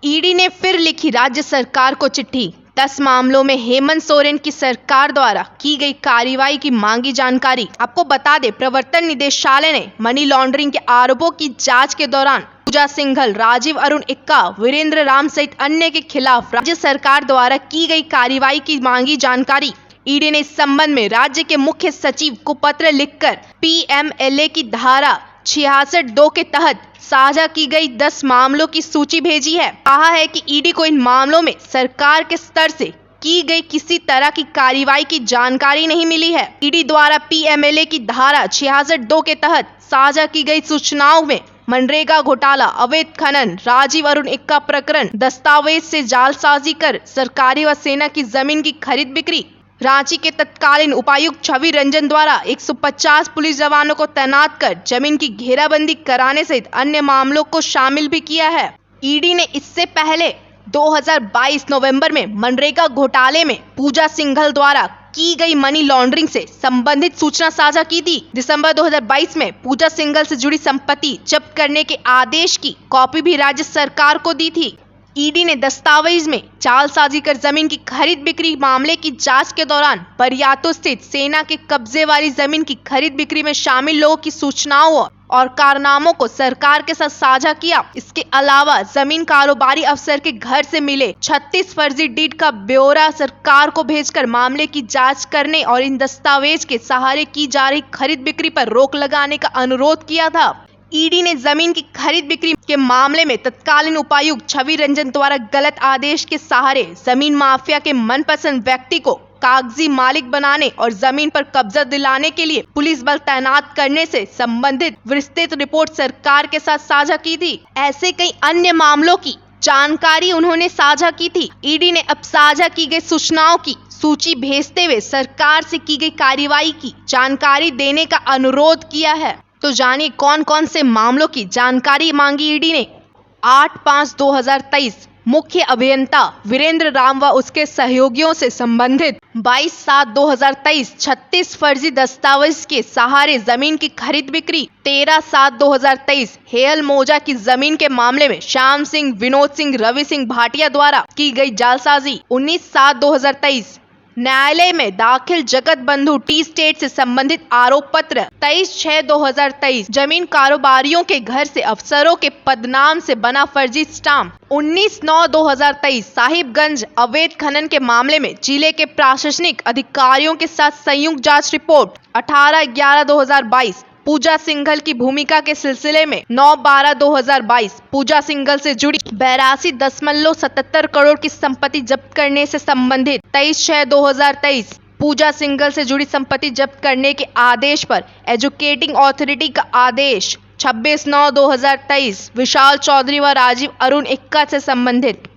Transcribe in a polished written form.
ED ने फिर लिखी राज्य सरकार को चिट्ठी। 10 मामलों में हेमंत सोरेन की सरकार द्वारा की गई कार्रवाई की मांगी जानकारी। आपको बता दें, प्रवर्तन निदेशालय ने मनी लॉन्ड्रिंग के आरोपों की जांच के दौरान पूजा सिंघल, राजीव अरुण एक्का, वीरेंद्र राम सहित अन्य के खिलाफ राज्य सरकार द्वारा की गई कार्रवाई की मांगी जानकारी। ईडी ने इस संबंध में राज्य के मुख्य सचिव को पत्र लिखकर पीएमएलए की धारा 66(2) के तहत साझा की गई 10 मामलों की सूची भेजी है। कहा है कि ईडी को इन मामलों में सरकार के स्तर से की गई किसी तरह की कार्रवाई की जानकारी नहीं मिली है। ईडी द्वारा पीएमएलए की धारा 66(2) के तहत साझा की गई सूचनाओं में मनरेगा घोटाला, अवैध खनन, राजीव अरुण एक्का प्रकरण, दस्तावेज से जालसाजी कर सरकारी व सेना की जमीन की खरीद बिक्री, रांची के तत्कालीन उपायुक्त छवि रंजन द्वारा 150 पुलिस जवानों को तैनात कर जमीन की घेराबंदी कराने सहित अन्य मामलों को शामिल भी किया है। ईडी ने इससे पहले 2022 नवंबर में मनरेगा घोटाले में पूजा सिंघल द्वारा की गई मनी लॉन्ड्रिंग से संबंधित सूचना साझा की थी। दिसंबर 2022 में पूजा सिंघल से जुड़ी संपत्ति जब्त करने के आदेश की कॉपी भी राज्य सरकार को दी थी। ईडी ने दस्तावेज में जालसाजी कर जमीन की खरीद बिक्री मामले की जांच के दौरान बरियातों स्थित सेना के कब्जे वाली जमीन की खरीद बिक्री में शामिल लोगों की सूचनाओं और कारनामों को सरकार के साथ साझा किया। इसके अलावा जमीन कारोबारी अफसर के घर से मिले 36 फर्जी डीड का ब्यौरा सरकार को भेजकर मामले की जांच करने और इन दस्तावेज के सहारे की जा रही खरीद बिक्री पर रोक लगाने का अनुरोध किया था। ईडी ने जमीन की खरीद बिक्री के मामले में तत्कालीन उपायुक्त छवि रंजन द्वारा गलत आदेश के सहारे जमीन माफिया के मनपसंद व्यक्ति को कागजी मालिक बनाने और जमीन पर कब्जा दिलाने के लिए पुलिस बल तैनात करने से संबंधित विस्तृत रिपोर्ट सरकार के साथ साझा की थी। ऐसे कई अन्य मामलों की जानकारी उन्होंने साझा की थी। ईडी ने अब साझा की गई सूचनाओं की सूची भेजते हुए सरकार से की गई कार्रवाई की जानकारी देने का अनुरोध किया है। तो जानिए कौन कौन से मामलों की जानकारी मांगी ईडी ने। 8/5/2023 मुख्य अभियंता वीरेंद्र राम व उसके सहयोगियों से संबंधित 22/7/2023 36 फर्जी दस्तावेज के सहारे जमीन की खरीद बिक्री। 13/7/2023 हेयल मौजा की जमीन के मामले में श्याम सिंह, विनोद सिंह, रवि सिंह भाटिया द्वारा की गई जालसाजी। 19/7/2023 न्यायालय में दाखिल जगत बंधु टी स्टेट से संबंधित आरोप पत्र। 23/6/2023 जमीन कारोबारियों के घर से अफसरों के पदनाम से बना फर्जी स्टाम्प। 19/9/2023 साहिबगंज अवैध खनन के मामले में जिले के प्रशासनिक अधिकारियों के साथ संयुक्त जांच रिपोर्ट। 18/11/2022 पूजा सिंघल की भूमिका के सिलसिले में 9/12/2022 पूजा सिंघल से जुड़ी 82.77 करोड़ की संपत्ति जब्त करने से संबंधित। 23/6/2023 पूजा सिंघल से जुड़ी संपत्ति जब्त करने के आदेश पर एजुकेटिंग अथॉरिटी का आदेश। 26/9/2023 विशाल चौधरी व राजीव अरुण एक्का से संबंधित।